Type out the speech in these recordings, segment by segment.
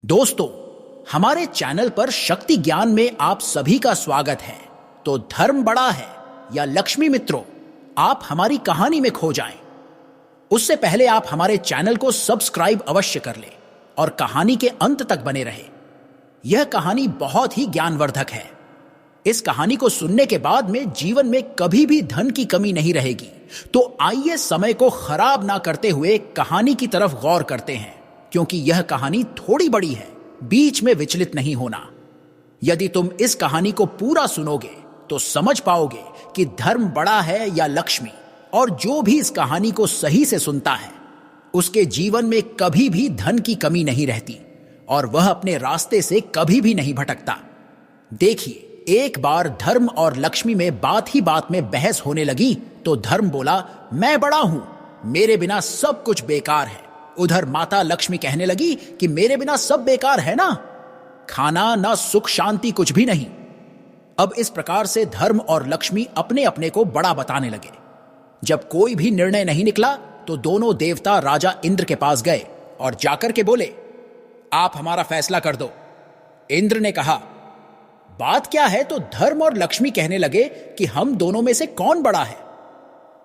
दोस्तों, हमारे चैनल पर शक्ति ज्ञान में आप सभी का स्वागत है। तो धर्म बड़ा है या लक्ष्मी मित्रों, आप हमारी कहानी में खो जाएं। उससे पहले आप हमारे चैनल को सब्सक्राइब अवश्य कर लें और कहानी के अंत तक बने रहें। यह कहानी बहुत ही ज्ञानवर्धक है। इस कहानी को सुनने के बाद में जीवन में कभी भी धन की कमी नहीं रहेगी। तो आइए समय को खराब ना करते हुए कहानी की तरफ गौर करते हैं, क्योंकि यह कहानी थोड़ी बड़ी है। बीच में विचलित नहीं होना। यदि तुम इस कहानी को पूरा सुनोगे तो समझ पाओगे कि धर्म बड़ा है या लक्ष्मी। और जो भी इस कहानी को सही से सुनता है उसके जीवन में कभी भी धन की कमी नहीं रहती और वह अपने रास्ते से कभी भी नहीं भटकता। देखिए, एक बार धर्म और लक्ष्मी में बात ही बात में बहस होने लगी तो धर्म बोला, मैं बड़ा हूं, मेरे बिना सब कुछ बेकार है। उधर माता लक्ष्मी कहने लगी कि मेरे बिना सब बेकार है ना, खाना ना सुख शांति कुछ भी नहीं। अब इस प्रकार से धर्म और लक्ष्मी अपने अपने को बड़ा बताने लगे। जब कोई भी निर्णय नहीं निकला तो दोनों देवता राजा इंद्र के पास गए और जाकर के बोले, आप हमारा फैसला कर दो। इंद्र ने कहा, बात क्या है? तो धर्म और लक्ष्मी कहने लगे कि हम दोनों में से कौन बड़ा है।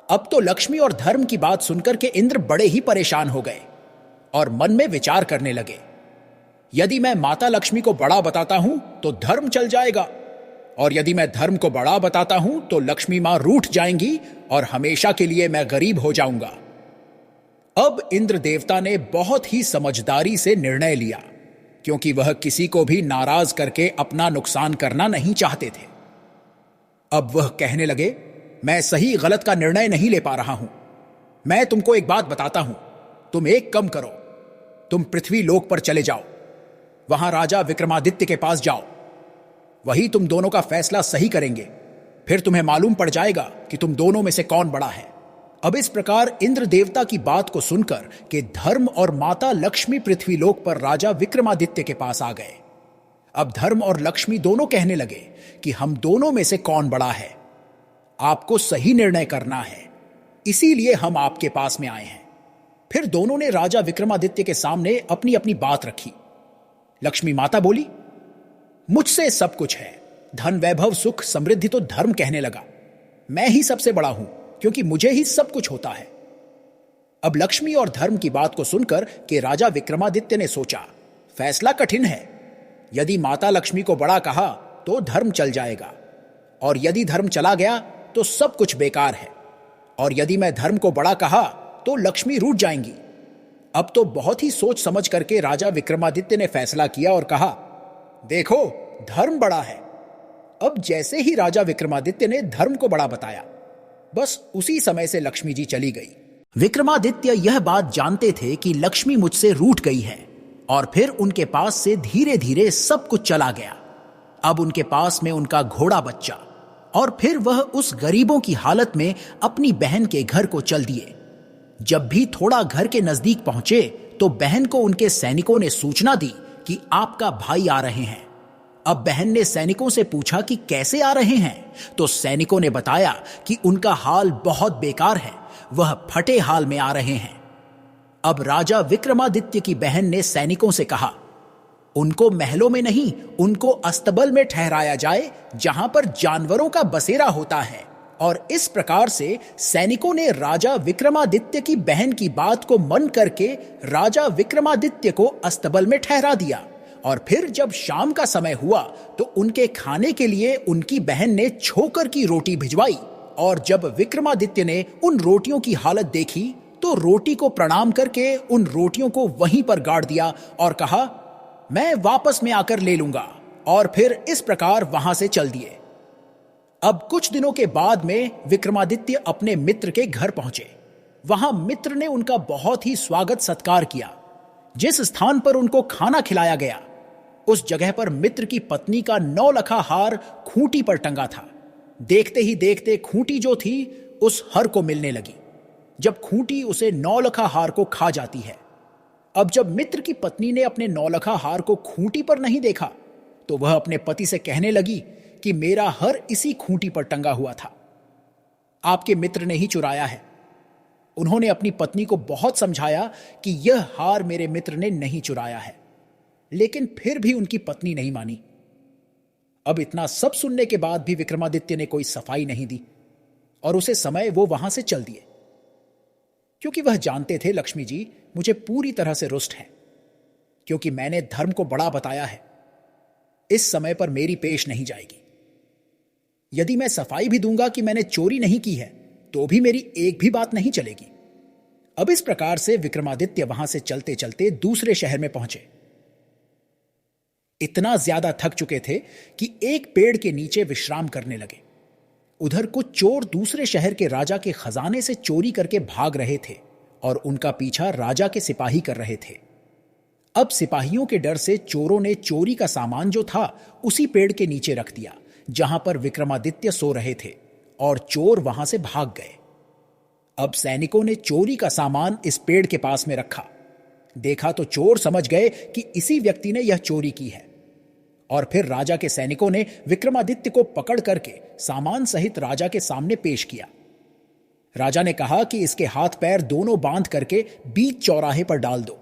अब तो लक्ष्मी और धर्म की बात सुनकर के इंद्र बड़े ही परेशान हो गए और मन में विचार करने लगे, यदि मैं माता लक्ष्मी को बड़ा बताता हूं तो धर्म चल जाएगा, और यदि मैं धर्म को बड़ा बताता हूं तो लक्ष्मी मां रूठ जाएंगी और हमेशा के लिए मैं गरीब हो जाऊंगा। अब इंद्र देवता ने बहुत ही समझदारी से निर्णय लिया, क्योंकि वह किसी को भी नाराज करके अपना नुकसान करना नहीं चाहते थे। अब वह कहने लगे, मैं सही गलत का निर्णय नहीं ले पा रहा हूं। मैं तुमको एक बात बताता हूं, तुम एक कम करो, तुम पृथ्वी लोक पर चले जाओ, वहां राजा विक्रमादित्य के पास जाओ, वही तुम दोनों का फैसला सही करेंगे। फिर तुम्हें मालूम पड़ जाएगा कि तुम दोनों में से कौन बड़ा है। अब इस प्रकार इंद्र देवता की बात को सुनकर कि धर्म और माता लक्ष्मी पृथ्वी लोक पर राजा विक्रमादित्य के पास आ गए। अब धर्म और लक्ष्मी दोनों कहने लगे कि हम दोनों में से कौन बड़ा है, आपको सही निर्णय करना है, इसीलिए हम आपके पास में आए हैं। फिर दोनों ने राजा विक्रमादित्य के सामने अपनी अपनी बात रखी। लक्ष्मी माता बोली, मुझसे सब कुछ है, धन वैभव सुख समृद्धि। तो धर्म कहने लगा, मैं ही सबसे बड़ा हूं, क्योंकि मुझे ही सब कुछ होता है। अब लक्ष्मी और धर्म की बात को सुनकर कि राजा विक्रमादित्य ने सोचा, फैसला कठिन है। यदि माता लक्ष्मी को बड़ा कहा तो धर्म चल जाएगा, और यदि धर्म चला गया तो सब कुछ बेकार है, और यदि मैं धर्म को बड़ा कहा तो लक्ष्मी रूठ जाएंगी। अब तो बहुत ही सोच समझ करके राजा विक्रमादित्य ने फैसला किया और कहा, देखो, धर्म बड़ा है। अब जैसे ही राजा विक्रमादित्य ने धर्म को बड़ा बताया, बस उसी समय से लक्ष्मी जी चली गई। विक्रमादित्य यह बात जानते थे कि लक्ष्मी मुझसे रूठ गई है, और फिर उनके पास से धीरे धीरे सब कुछ चला गया। अब उनके पास में उनका घोड़ा बच्चा, और फिर वह उस गरीबों की हालत में अपनी बहन के घर को चल दिए। जब भी थोड़ा घर के नजदीक पहुंचे तो बहन को उनके सैनिकों ने सूचना दी कि आपका भाई आ रहे हैं। अब बहन ने सैनिकों से पूछा कि कैसे आ रहे हैं, तो सैनिकों ने बताया कि उनका हाल बहुत बेकार है, वह फटे हाल में आ रहे हैं। अब राजा विक्रमादित्य की बहन ने सैनिकों से कहा, उनको महलों में नहीं, उनको अस्तबल में ठहराया जाए, जहां पर जानवरों का बसेरा होता है। और इस प्रकार से सैनिकों ने राजा विक्रमादित्य की बहन की बात को मन करके राजा विक्रमादित्य को अस्तबल में ठहरा दिया। और फिर जब शाम का समय हुआ तो उनके खाने के लिए उनकी बहन ने छोकर की रोटी भिजवाई। और जब विक्रमादित्य ने उन रोटियों की हालत देखी तो रोटी को प्रणाम करके उन रोटियों को वहीं पर गाड़ दिया और कहा, मैं वापस में आकर ले लूंगा। और फिर इस प्रकार वहां से चल दिए। अब कुछ दिनों के बाद में विक्रमादित्य अपने मित्र के घर पहुंचे। वहां मित्र ने उनका बहुत ही स्वागत सत्कार किया। जिस स्थान पर उनको खाना खिलाया गया उस जगह पर मित्र की पत्नी का 9 लखा हार खूंटी पर टंगा था। देखते ही देखते खूंटी जो थी उस हर को मिलने लगी। जब खूंटी उसे 9 लखा हार को खा जाती है। अब जब मित्र की पत्नी ने अपने 9 लखा हार को खूंटी पर नहीं देखा तो वह अपने पति से कहने लगी कि मेरा हर इसी खूंटी पर टंगा हुआ था, आपके मित्र ने ही चुराया है। उन्होंने अपनी पत्नी को बहुत समझाया कि यह हार मेरे मित्र ने नहीं चुराया है। लेकिन फिर भी उनकी पत्नी नहीं मानी। अब इतना सब सुनने के बाद भी विक्रमादित्य ने कोई सफाई नहीं दी और उसे समय वो वहां से चल दिए, क्योंकि वह जानते थे लक्ष्मी जी मुझे पूरी तरह से रुष्ट हैं, क्योंकि मैंने धर्म को बड़ा बताया है। इस समय पर मेरी पेश नहीं जाएगी। यदि मैं सफाई भी दूंगा कि मैंने चोरी नहीं की है, तो भी मेरी एक भी बात नहीं चलेगी। अब इस प्रकार से विक्रमादित्य वहां से चलते चलते दूसरे शहर में पहुंचे। इतना ज्यादा थक चुके थे कि एक पेड़ के नीचे विश्राम करने लगे। उधर कुछ चोर दूसरे शहर के राजा के खजाने से चोरी करके भाग रहे थे और उनका पीछा राजा के सिपाही कर रहे थे। अब सिपाहियों के डर से चोरों ने चोरी का सामान जो था उसी पेड़ के नीचे रख दिया जहां पर विक्रमादित्य सो रहे थे, और चोर वहां से भाग गए। अब सैनिकों ने चोरी का सामान इस पेड़ के पास में रखा। देखा तो चोर समझ गए कि इसी व्यक्ति ने यह चोरी की है, और फिर राजा के सैनिकों ने विक्रमादित्य को पकड़ करके सामान सहित राजा के सामने पेश किया। राजा ने कहा कि इसके हाथ पैर दोनों बांध करके बीच चौराहे पर डाल दो,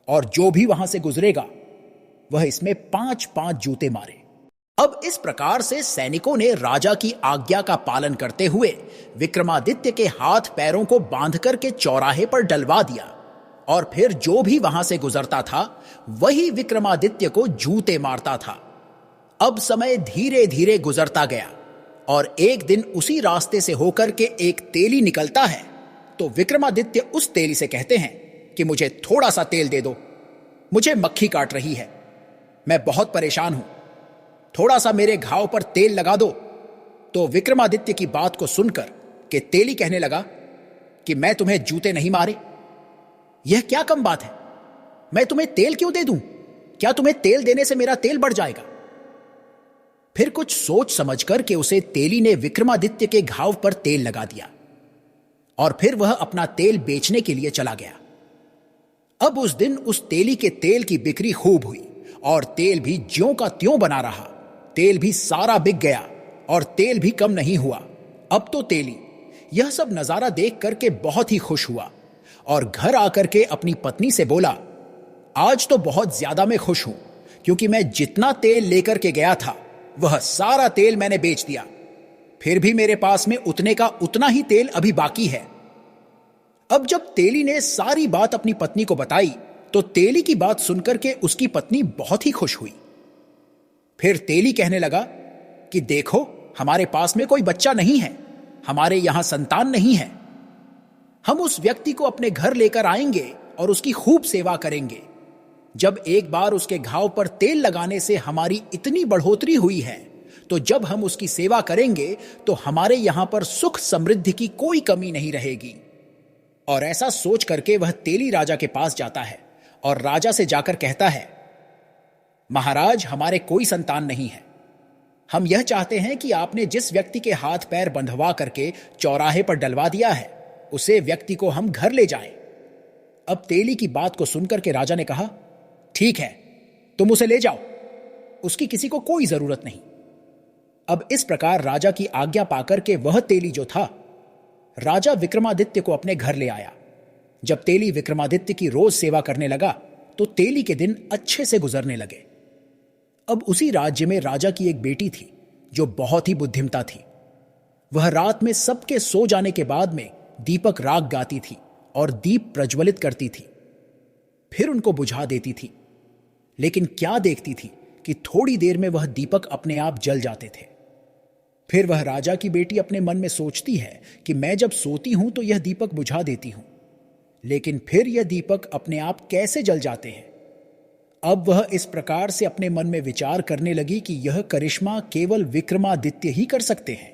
और जो भी वहां से गुजरेगा वह इसमें 5-5 जूते मारे। अब इस प्रकार से सैनिकों ने राजा की आज्ञा का पालन करते हुए विक्रमादित्य के हाथ पैरों को बांध करके चौराहे पर डलवा दिया, और फिर जो भी वहां से गुजरता था वही विक्रमादित्य को जूते मारता था। अब समय धीरे धीरे गुजरता गया, और एक दिन उसी रास्ते से होकर के एक तेली निकलता है, तो विक्रमादित्य उस तेली से कहते हैं कि मुझे थोड़ा सा तेल दे दो, मुझे मक्खी काट रही है, मैं बहुत परेशान हूं, थोड़ा सा मेरे घाव पर तेल लगा दो। तो विक्रमादित्य की बात को सुनकर के तेली कहने लगा कि मैं तुम्हें जूते नहीं मारे, यह क्या कम बात है, मैं तुम्हें तेल क्यों दे दूं, क्या तुम्हें तेल देने से मेरा तेल बढ़ जाएगा। फिर कुछ सोच समझ कर के उसे तेली ने विक्रमादित्य के घाव पर तेल लगा दिया, और फिर वह अपना तेल बेचने के लिए चला गया। अब उस दिन उस तेली के तेल की बिक्री खूब हुई, और तेल भी ज्यों का त्यों बना रहा। तेल भी सारा बिक गया, और तेल भी कम नहीं हुआ। अब तो तेली यह सब नजारा देख करके बहुत ही खुश हुआ, और घर आकर के अपनी पत्नी से बोला, आज तो बहुत ज्यादा मैं खुश हूं, क्योंकि मैं जितना तेल लेकर के गया था वह सारा तेल मैंने बेच दिया, फिर भी मेरे पास में उतने का उतना ही तेल अभी बाकी है। अब जब तेली ने सारी बात अपनी पत्नी को बताई, तो तेली की बात सुनकर के उसकी पत्नी बहुत ही खुश हुई। फिर तेली कहने लगा कि देखो, हमारे पास में कोई बच्चा नहीं है, हमारे यहां संतान नहीं है, हम उस व्यक्ति को अपने घर लेकर आएंगे और उसकी खूब सेवा करेंगे। जब एक बार उसके घाव पर तेल लगाने से हमारी इतनी बढ़ोतरी हुई है, तो जब हम उसकी सेवा करेंगे तो हमारे यहां पर सुख समृद्धि की कोई कमी नहीं रहेगी। और ऐसा सोच करके वह तेली राजा के पास जाता है और राजा से जाकर कहता है, महाराज, हमारे कोई संतान नहीं है, हम यह चाहते हैं कि आपने जिस व्यक्ति के हाथ पैर बंधवा करके चौराहे पर डलवा दिया है, उसे व्यक्ति को हम घर ले जाएं। अब तेली की बात को सुनकर के राजा ने कहा, ठीक है, तुम उसे ले जाओ, उसकी किसी को कोई जरूरत नहीं। अब इस प्रकार राजा की आज्ञा पाकर के वह तेली जो था, राजा विक्रमादित्य को अपने घर ले आया। जब तेली विक्रमादित्य की रोज सेवा करने लगा, तो तेली के दिन अच्छे से गुजरने लगे। अब उसी राज्य में राजा की एक बेटी थी जो बहुत ही बुद्धिमता थी। वह रात में सबके सो जाने के बाद में दीपक राग गाती थी और दीप प्रज्वलित करती थी, फिर उनको बुझा देती थी। लेकिन क्या देखती थी कि थोड़ी देर में वह दीपक अपने आप जल जाते थे। फिर वह राजा की बेटी अपने मन में सोचती है कि मैं जब सोती हूं तो यह दीपक बुझा देती हूं, लेकिन फिर यह दीपक अपने आप कैसे जल जाते हैं। अब वह इस प्रकार से अपने मन में विचार करने लगी कि यह करिश्मा केवल विक्रमादित्य ही कर सकते हैं,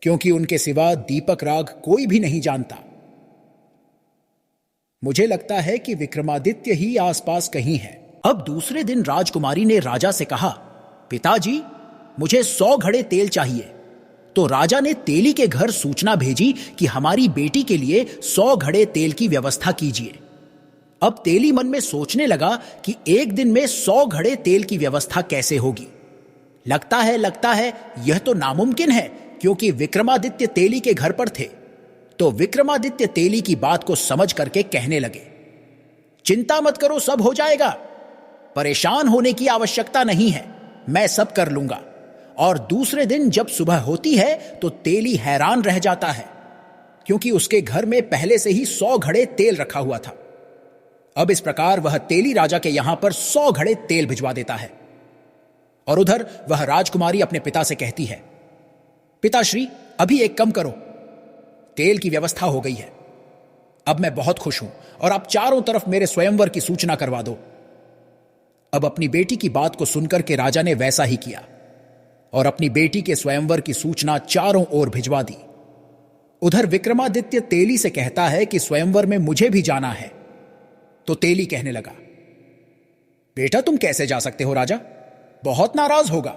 क्योंकि उनके सिवा दीपक राग कोई भी नहीं जानता। मुझे लगता है कि विक्रमादित्य ही आसपास कहीं है। अब दूसरे दिन राजकुमारी ने राजा से कहा, पिताजी, मुझे 100 घड़े तेल चाहिए। तो राजा ने तेली के घर सूचना भेजी कि हमारी बेटी के लिए 100 घड़े तेल की व्यवस्था कीजिए। अब तेली मन में सोचने लगा कि एक दिन में 100 घड़े तेल की व्यवस्था कैसे होगी। लगता है यह तो नामुमकिन है, क्योंकि विक्रमादित्य तेली के घर पर थे। तो विक्रमादित्य तेली की बात को समझ करके कहने लगे, चिंता मत करो, सब हो जाएगा। परेशान होने की आवश्यकता नहीं है, मैं सब कर लूंगा। और दूसरे दिन जब सुबह होती है तो तेली हैरान रह जाता है, क्योंकि उसके घर में पहले से ही 100 घड़े तेल रखा हुआ था। अब इस प्रकार वह तेली राजा के यहां पर 100 घड़े तेल भिजवा देता है। और उधर वह राजकुमारी अपने पिता से कहती है, पिताश्री, अभी एक कम करो, तेल की व्यवस्था हो गई है। अब मैं बहुत खुश हूं और आप चारों तरफ मेरे स्वयंवर की सूचना करवा दो। अब अपनी बेटी की बात को सुनकर के राजा ने वैसा ही किया और अपनी बेटी के स्वयंवर की सूचना चारों ओर भिजवा दी। उधर विक्रमादित्य तेली से कहता है कि स्वयंवर में मुझे भी जाना है। तो तेली कहने लगा, बेटा तुम कैसे जा सकते हो राजा, बहुत नाराज होगा।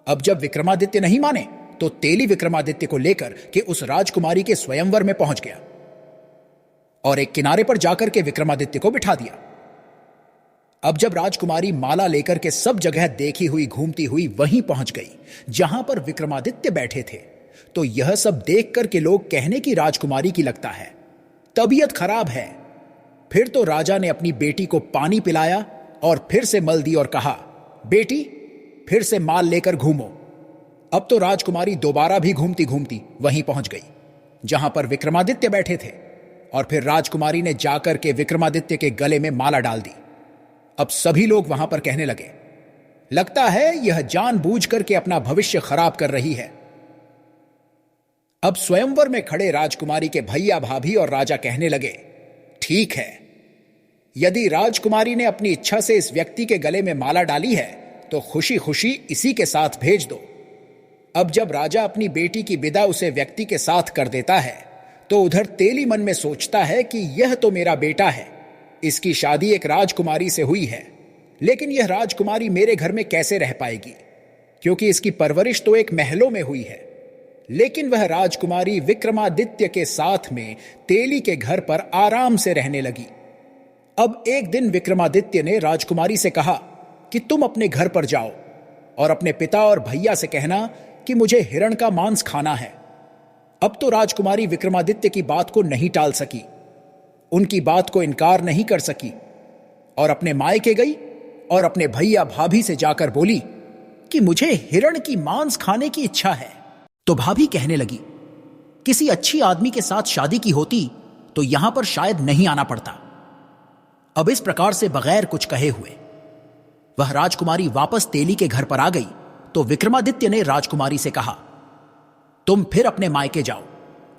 अब जब विक्रमादित्य नहीं माने तो तेली विक्रमादित्य को लेकर के उस राजकुमारी के स्वयंवर में पहुंच गया और एक किनारे पर जाकर के विक्रमादित्य को बिठा दिया। अब जब राजकुमारी माला लेकर के सब जगह देखी हुई घूमती हुई वहीं पहुंच गई जहां पर विक्रमादित्य बैठे थे, तो यह सब देख कर के लोग कहने की राजकुमारी की लगता है तबीयत खराब है। फिर तो राजा ने अपनी बेटी को पानी पिलाया और फिर से मल दी और कहा, बेटी फिर से माल लेकर घूमो। अब तो राजकुमारी दोबारा भी घूमती घूमती वहीं पहुंच गई जहां पर विक्रमादित्य बैठे थे और फिर राजकुमारी ने जाकर के विक्रमादित्य के गले में माला डाल दी। अब सभी लोग वहां पर कहने लगे, लगता है यह जानबूझ करके अपना भविष्य खराब कर रही है। अब स्वयंवर में खड़े राजकुमारी के भैया भाभी और राजा कहने लगे, ठीक है, यदि राजकुमारी ने अपनी इच्छा से इस व्यक्ति के गले में माला डाली है तो खुशी खुशी इसी के साथ भेज दो। अब जब राजा अपनी बेटी की विदा उसे व्यक्ति के साथ कर देता है तो उधर तेली मन में सोचता है कि यह तो मेरा बेटा है, इसकी शादी एक राजकुमारी से हुई है, लेकिन यह राजकुमारी मेरे घर में कैसे रह पाएगी, क्योंकि इसकी परवरिश तो एक महलों में हुई है। लेकिन वह राजकुमारी विक्रमादित्य के साथ में तेली के घर पर आराम से रहने लगी। अब एक दिन विक्रमादित्य ने राजकुमारी से कहा कि तुम अपने घर पर जाओ और अपने पिता और भैया से कहना कि मुझे हिरण का मांस खाना है। अब तो राजकुमारी विक्रमादित्य की बात को नहीं टाल सकी, उनकी बात को इनकार नहीं कर सकी और अपने मायके गई और अपने भैया भाभी से जाकर बोली कि मुझे हिरण की मांस खाने की इच्छा है। तो भाभी कहने लगी, किसी अच्छी आदमी के साथ शादी की होती तो यहां पर शायद नहीं आना पड़ता। अब इस प्रकार से बगैर कुछ कहे हुए वह राजकुमारी वापस तेली के घर पर आ गई तो विक्रमादित्य ने राजकुमारी से कहा, तुम फिर अपने मायके जाओ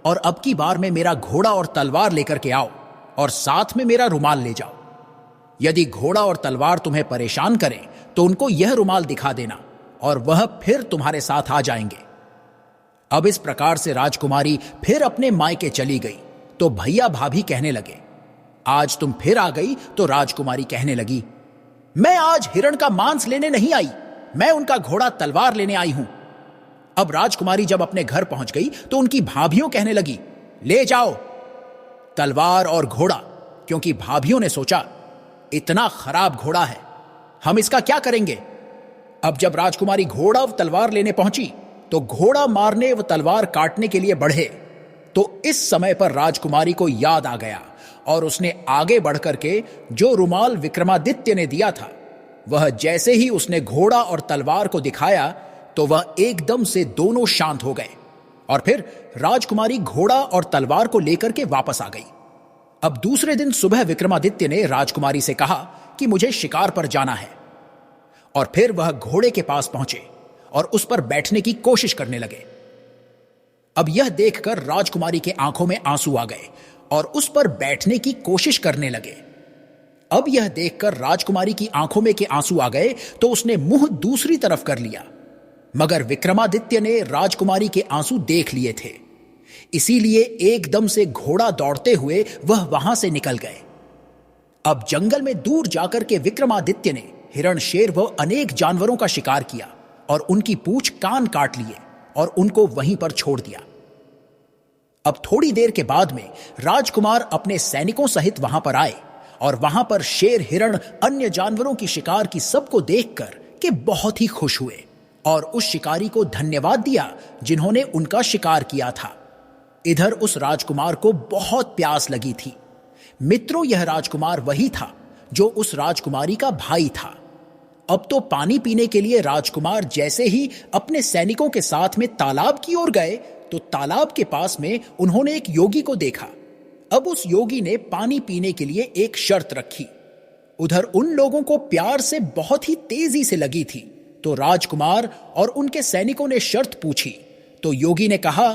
और अब की बार में मेरा घोड़ा और तलवार लेकर के आओ और साथ में मेरा रुमाल ले जाओ। यदि घोड़ा और तलवार तुम्हें परेशान करें तो उनको यह रुमाल दिखा देना और वह फिर तुम्हारे साथ आ जाएंगे। अब इस प्रकार से राजकुमारी फिर अपने मायके चली गई तो भैया भाभी कहने लगे, आज तुम फिर आ गई। तो राजकुमारी कहने लगी, मैं आज हिरण का मांस लेने नहीं आई, मैं उनका घोड़ा तलवार लेने आई हूं। अब राजकुमारी जब अपने घर पहुंच गई तो उनकी भाभियों कहने लगी, ले जाओ तलवार और घोड़ा, क्योंकि भाभियों ने सोचा इतना खराब घोड़ा है, हम इसका क्या करेंगे। अब जब राजकुमारी घोड़ा व तलवार लेने पहुंची तो घोड़ा मारने व तलवार काटने के लिए बढ़े तो इस समय पर राजकुमारी को याद आ गया और उसने आगे बढ़कर के जो रुमाल विक्रमादित्य ने दिया था, वह जैसे ही उसने घोड़ा और तलवार को दिखाया तो वह एकदम से दोनों शांत हो गए और फिर राजकुमारी घोड़ा और तलवार को लेकर के वापस आ गई। अब दूसरे दिन सुबह विक्रमादित्य ने राजकुमारी से कहा कि मुझे शिकार पर जाना है और फिर वह घोड़े के पास पहुंचे और उस पर बैठने की कोशिश करने लगे। अब यह देखकर राजकुमारी के आंखों में आंसू आ गए और उस पर बैठने की कोशिश करने लगे। अब यह देखकर राजकुमारी की आंखों में के आंसू आ गए तो उसने मुंह दूसरी तरफ कर लिया, मगर विक्रमादित्य ने राजकुमारी के आंसू देख लिए थे, इसीलिए एकदम से घोड़ा दौड़ते हुए वह वहां से निकल गए। अब जंगल में दूर जाकर के विक्रमादित्य ने हिरण, शेर व अनेक जानवरों का शिकार किया और उनकी पूंछ कान काट लिए और उनको वहीं पर छोड़ दिया। अब थोड़ी देर के बाद में राजकुमार अपने सैनिकों सहित वहां पर आए और वहां पर शेर, हिरण, अन्य जानवरों की शिकार की सबको देखकर के बहुत ही खुश हुए और उस शिकारी को धन्यवाद दिया जिन्होंने उनका शिकार किया था। इधर उस राजकुमार को बहुत प्यास लगी थी। मित्रों, यह राजकुमार वही था जो उस राजकुमारी का भाई था। अब तो पानी पीने के लिए राजकुमार जैसे ही अपने सैनिकों के साथ में तालाब की ओर गए तो तालाब के पास में उन्होंने एक योगी को देखा। अब उस योगी ने पानी पीने के लिए एक शर्त रखी। उधर उन लोगों को प्यार से बहुत ही तेजी से लगी थी, तो राजकुमार और उनके सैनिकों ने शर्त पूछी। तो योगी ने कहा,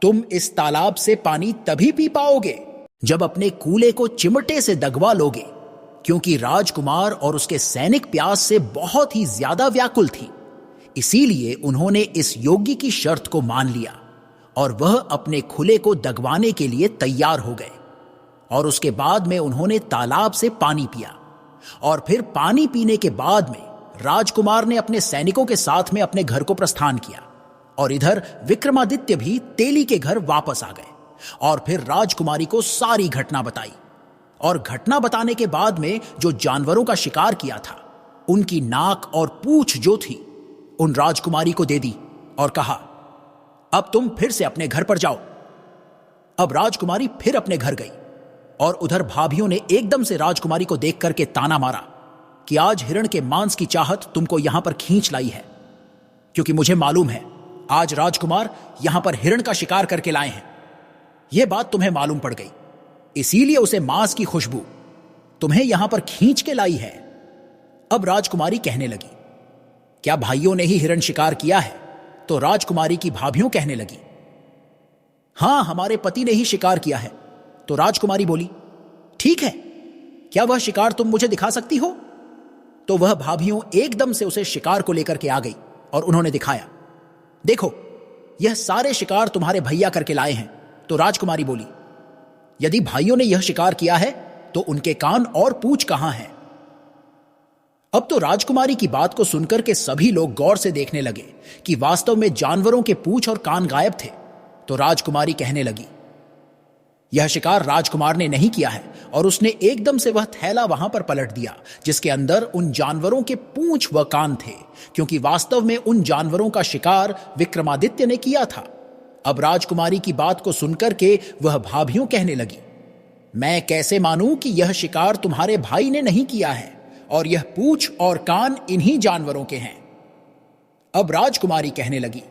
तुम इस तालाब से पानी तभी पी पाओगे जब अपने कूले को चिमटे से दगवा लोगे, क्योंकि राजकुमार और उसके सैनिक प्यास से बहुत ही ज्यादा व्याकुल थी। इसीलिए उन्होंने इस योगी की शर्त को मान लिया और वह अपने खुले को दगवाने के लिए तैयार हो गए। और उसके बाद में उन्होंने तालाब से पानी पिया और फिर पानी पीने के बाद में राजकुमार ने अपने सैनिकों के साथ में अपने घर को प्रस्थान किया और इधर विक्रमादित्य भी तेली के घर वापस आ गए और फिर राजकुमारी को सारी घटना बताई। और घटना बताने के बाद में जो जानवरों का शिकार किया था उनकी नाक और पूंछ जो थी उन राजकुमारी को दे दी और कहा, अब तुम फिर से अपने घर पर जाओ। अब राजकुमारी फिर अपने घर गई और उधर भाभियों ने एकदम से राजकुमारी को देख करके ताना मारा कि आज हिरण के मांस की चाहत तुमको यहां पर खींच लाई है, क्योंकि मुझे मालूम है आज राजकुमार यहां पर हिरण का शिकार करके लाए हैं। यह बात तुम्हें मालूम पड़ गई, इसीलिए उसे मांस की खुशबू तुम्हें यहां पर खींच के लाई है। अब राजकुमारी कहने लगी, क्या भाइयों ने ही हिरण शिकार किया है? तो राजकुमारी की भाभियों कहने लगी, हां, हमारे पति ने ही शिकार किया है। तो राजकुमारी बोली, ठीक है, क्या वह शिकार तुम मुझे दिखा सकती हो? तो वह भाभियों एकदम से उसे शिकार को लेकर के आ गई और उन्होंने दिखाया, देखो, यह सारे शिकार तुम्हारे भैया करके लाए हैं। तो राजकुमारी बोली, यदि भाइयों ने यह शिकार किया है तो उनके कान और पूंछ कहां हैं? अब तो राजकुमारी की बात को सुनकर के सभी लोग गौर से देखने लगे कि वास्तव में जानवरों के पूंछ और कान गायब थे। तो राजकुमारी कहने लगी, यह शिकार राजकुमार ने नहीं किया है, और उसने एकदम से वह थैला वहां पर पलट दिया जिसके अंदर उन जानवरों के पूंछ व कान थे, क्योंकि वास्तव में उन जानवरों का शिकार विक्रमादित्य ने किया था। अब राजकुमारी की बात को सुनकर के वह भाभियों कहने लगी, मैं कैसे मानूं कि यह शिकार तुम्हारे भाई ने नहीं किया है और यह पूंछ और कान इन्हीं जानवरों के हैं। अब राजकुमारी कहने लगी,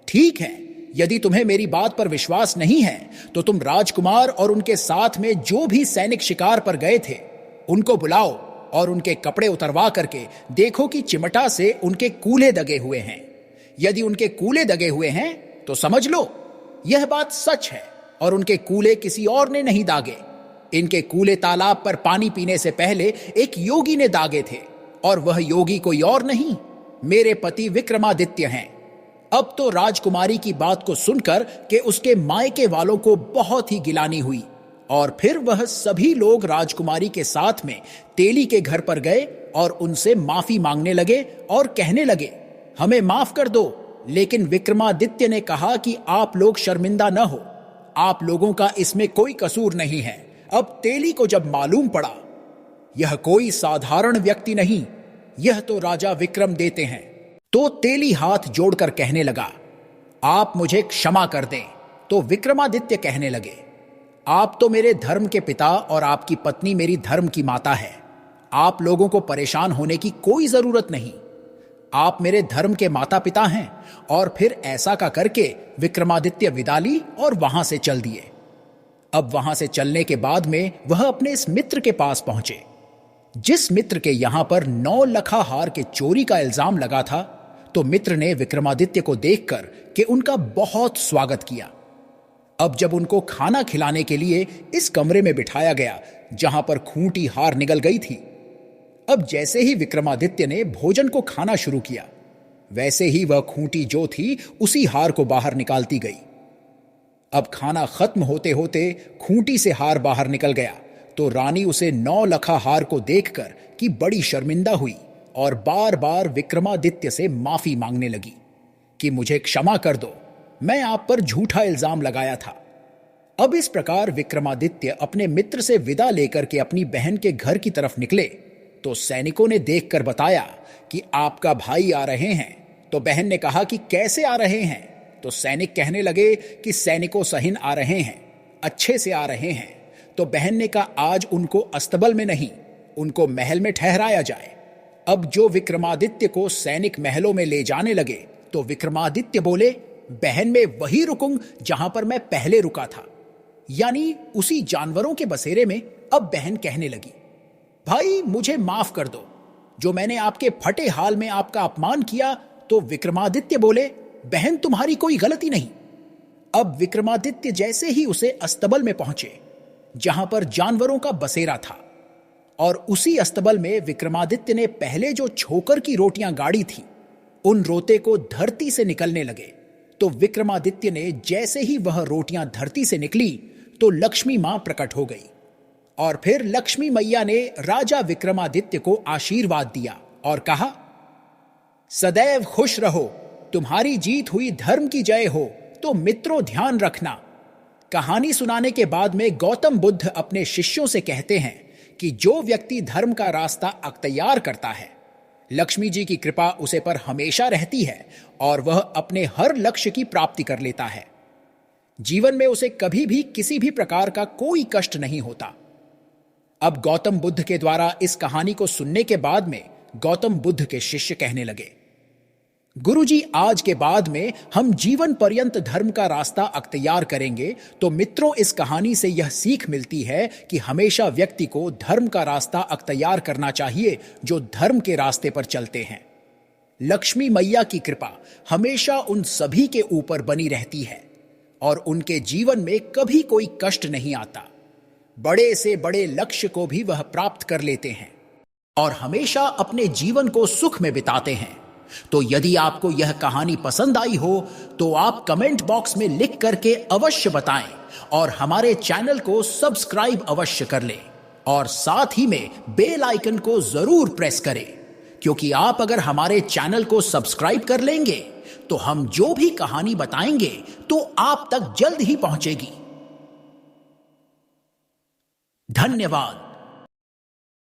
ठीक है, यदि तुम्हें मेरी बात पर विश्वास नहीं है तो तुम राजकुमार और उनके साथ में जो भी सैनिक शिकार पर गए थे उनको बुलाओ और उनके कपड़े उतरवा करके देखो कि चिमटा से उनके कूल्हे दगे हुए हैं। यदि उनके कूल्हे दगे हुए हैं तो समझ लो यह बात सच है और उनके कूल्हे किसी और ने नहीं दागे। इनके कूल्हे तालाब पर पानी पीने से पहले एक योगी ने दागे थे, और वह योगी कोई और नहीं, मेरे पति विक्रमादित्य हैं। अब तो राजकुमारी की बात को सुनकर के उसके मायके वालों को बहुत ही गिलानी हुई, और फिर वह सभी लोग राजकुमारी के साथ में तेली के घर पर गए और उनसे माफी मांगने लगे और कहने लगे, हमें माफ कर दो। लेकिन विक्रमादित्य ने कहा कि आप लोग शर्मिंदा न हो, आप लोगों का इसमें कोई कसूर नहीं है। अब तेली को जब मालूम पड़ा यह कोई साधारण व्यक्ति नहीं, यह तो राजा विक्रम देते हैं, तो तेली हाथ जोड़कर कहने लगा, आप मुझे क्षमा कर दें। तो विक्रमादित्य कहने लगे, आप तो मेरे धर्म के पिता और आपकी पत्नी मेरी धर्म की माता है। आप लोगों को परेशान होने की कोई जरूरत नहीं, आप मेरे धर्म के माता पिता हैं। और फिर ऐसा का करके विक्रमादित्य विदा ली और वहां से चल दिए। अब वहां से चलने के बाद में वह अपने इस मित्र के पास पहुंचे, जिस मित्र के यहां पर 9 लखा हार के चोरी का इल्जाम लगा था। तो मित्र ने विक्रमादित्य को देखकर कि उनका बहुत स्वागत किया। अब जब उनको खाना खिलाने के लिए इस कमरे में बिठाया गया जहां पर खूंटी हार निगल गई थी, अब जैसे ही विक्रमादित्य ने भोजन को खाना शुरू किया, वैसे ही वह खूंटी जो थी उसी हार को बाहर निकालती गई। अब खाना खत्म होते होते खूंटी से हार बाहर निकल गया, तो रानी उसे 9 लखा हार को देखकर कि बड़ी शर्मिंदा हुई और बार बार विक्रमादित्य से माफी मांगने लगी कि मुझे क्षमा कर दो, मैं आप पर झूठा इल्जाम लगाया था। अब इस प्रकार विक्रमादित्य अपने मित्र से विदा लेकर के अपनी बहन के घर की तरफ निकले, तो सैनिकों ने देखकर बताया कि आपका भाई आ रहे हैं। तो बहन ने कहा कि कैसे आ रहे हैं? तो सैनिक कहने लगे कि सैनिकों सहिन आ रहे हैं, अच्छे से आ रहे हैं। तो बहन ने कहा आज उनको अस्तबल में नहीं, उनको महल में ठहराया जाए। अब जो विक्रमादित्य को सैनिक महलों में ले जाने लगे तो विक्रमादित्य बोले, बहन मैं वही रुकूं जहां पर मैं पहले रुका था, यानी उसी जानवरों के बसेरे में। अब बहन कहने लगी, भाई मुझे माफ कर दो, जो मैंने आपके फटे हाल में आपका अपमान किया। तो विक्रमादित्य बोले, बहन तुम्हारी कोई गलती नहीं। अब विक्रमादित्य जैसे ही उसे अस्तबल में पहुंचे जहां पर जानवरों का बसेरा था, और उसी अस्तबल में विक्रमादित्य ने पहले जो छोकर की रोटियां गाड़ी थी उन रोते को धरती से निकलने लगे। तो विक्रमादित्य ने जैसे ही वह रोटियां धरती से निकली तो लक्ष्मी मां प्रकट हो गई, और फिर लक्ष्मी मैया ने राजा विक्रमादित्य को आशीर्वाद दिया और कहा, सदैव खुश रहो, तुम्हारी जीत हुई, धर्म की जय हो। तो मित्रों ध्यान रखना, कहानी सुनाने के बाद में गौतम बुद्ध अपने शिष्यों से कहते हैं कि जो व्यक्ति धर्म का रास्ता अख्तियार करता है, लक्ष्मी जी की कृपा उसे पर हमेशा रहती है और वह अपने हर लक्ष्य की प्राप्ति कर लेता है। जीवन में उसे कभी भी किसी भी प्रकार का कोई कष्ट नहीं होता। अब गौतम बुद्ध के द्वारा इस कहानी को सुनने के बाद में गौतम बुद्ध के शिष्य कहने लगे, गुरुजी आज के बाद में हम जीवन पर्यंत धर्म का रास्ता अख्तियार करेंगे। तो मित्रों इस कहानी से यह सीख मिलती है कि हमेशा व्यक्ति को धर्म का रास्ता अख्तियार करना चाहिए जो धर्म के रास्ते पर चलते हैं। लक्ष्मी मैया की कृपा हमेशा उन सभी के ऊपर बनी रहती है और उनके जीवन में कभी कोई कष्ट नहीं आता। बड़े से बड़े लक्ष्य को भी वह प्राप्त कर लेते हैं और हमेशा अपने जीवन को सुख में बिताते हैं। तो यदि आपको यह कहानी पसंद आई हो तो आप कमेंट बॉक्स में लिख करके अवश्य बताएं और हमारे चैनल को सब्सक्राइब अवश्य कर लें और साथ ही में बेल आइकन को जरूर प्रेस करें, क्योंकि आप अगर हमारे चैनल को सब्सक्राइब कर लेंगे तो हम जो भी कहानी बताएंगे तो आप तक जल्द ही पहुंचेगी। धन्यवाद।